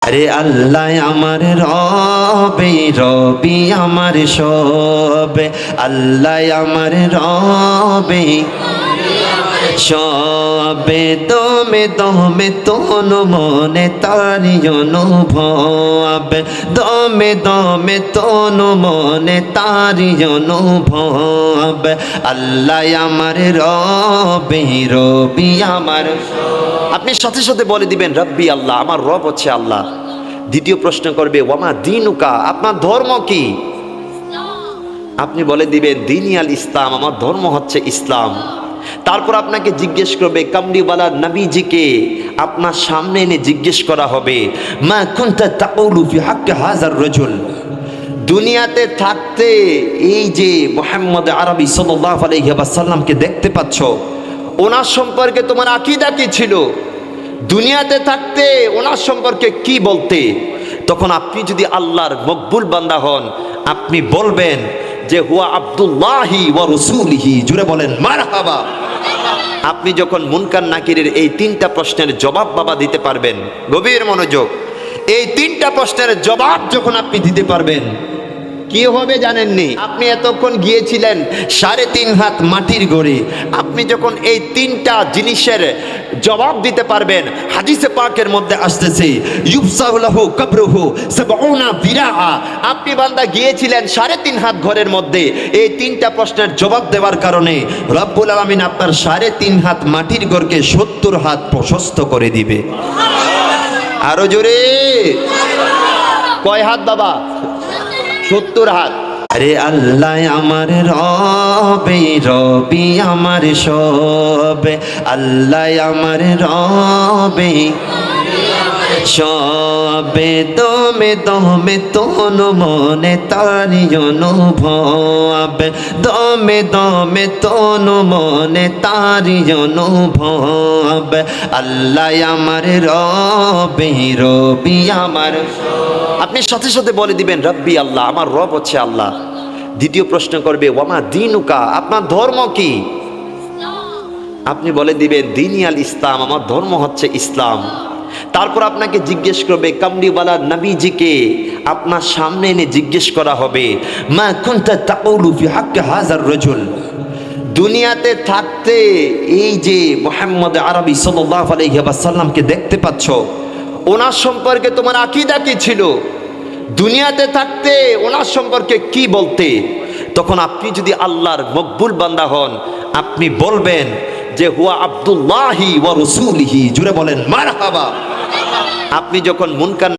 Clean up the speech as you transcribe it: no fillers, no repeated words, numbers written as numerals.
আরে আল্লাহ আমার রবে, রবি আমার সবে, আল্লাহ আমার রবে সবে, দমে দমে তনু মনে তারি অনুভব, দমে দমে তনু মনে তারি অনুভব, আল্লাহ আমার রবে, রবি আমার। আপনি সাথে সাথে বলে দিবেন রব্বি আল্লাহ, আমার রব হচ্ছে আল্লাহ। দ্বিতীয় প্রশ্ন করবে ওয়ামা দিনুকা, আপনার ধর্ম কি? আপনি বলে দিবেন দিনী আল ইসলাম, আমার ধর্ম হচ্ছে ইসলাম। তারপর আপনাকে জিজ্ঞেস করবে কামলিওয়ালা নবীজিকে আপনার সামনে এনে জিজ্ঞেস করা হবে মা কুনতা তাকুলু ফি হাক্কি হাযার রাজুল, দুনিয়াতে থাকতে এই যে মুহাম্মদ আরবি সাল্লাল্লাহু আলাইহি ওয়াসাল্লামকে দেখতে পাচ্ছ, ওনার সম্পর্কে তোমার আকীদা কি ছিল? দুনিয়াতে থাকতে ওনার সম্পর্কে কি বলতে? তখন আপনি যদি আল্লাহর মকবুল বান্দা হন, আপনি বলবেন যে হুয়া আব্দুল্লাহি ওয়া রাসূলিহি, জুড়ে বলেন মারহাবা। আপনি যখন মুনকার নাকিরের এই তিনটা প্রশ্নের জবাব বাবা দিতে পারবেন, গভীর মনোযোগ, এই তিনটা প্রশ্নের জবাব যখন আপনি দিতে পারবেন, কি হবে জানেননি? আপনি এতক্ষণ গিয়েছিলেন 3.5 হাত মাটির ঘরে, আপনি যখন এই তিনটা জিনিসের জবাব দিতে পারবেন, হাদিসে পাকের মধ্যে আসতেছে ইউফসাহু লাহু কবরুহু 70 বিরাআ, আপনি বান্দা গিয়েছিলেন 3.5 হাত ঘরের মধ্যে, এই তিনটা প্রশ্নের জবাব দেওয়ার কারণে রব্বুল আলামিন আপনার 3.5 হাত মাটির ঘরকে 70 হাত প্রশস্ত করে দিবে। আরো জোরে, কয় হাত বাবা? 70 হাত। আরে আল্লাহ আমার রবে, রবি আমার সবে, আল্লাহ আমার রবে সবে, দমে দমে তনু মনে তারি অনুভব, দমে দমে তনু মনে তারি অনুভব, আল্লাহ আমার রবে, রবি আমার। আপনি সাথে সাথে বলে দিবেন রব্বি আল্লাহ, আমার রব হচ্ছে আল্লাহ। দ্বিতীয় প্রশ্ন করবে ওয়ামা দিনুকা, আপনার ধর্ম কি? আপনি বলে দিবেন দিনী আল ইসলাম, আমার ধর্ম হচ্ছে ইসলাম। তারপর আপনাকে জিজ্ঞেস করবে কামলিওয়ালা নবীজিকে আপনার সামনে এনে জিজ্ঞেস করা হবে মা কুনতা তাকুলু ফি হাক্কি হাযার রাজুল, দুনিয়াতে থাকতে এই যে মুহাম্মদ আরবি সাল্লাল্লাহু আলাইহি ওয়াসাল্লামকে দেখতে পাচ্ছ, ওনার সম্পর্কে তোমার আকীদা কি ছিল? দুনিয়াতে থাকতে ওনার সম্পর্কে কি বলতে? তখন আপনি যদি আল্লাহর মকবুল বান্দা হন, আপনি বলবেন যে হুয়া আব্দুল্লাহি ওয়া রাসূলিহি, জুড়ে বলেন মারহাবা। আপনি যখন মুনকার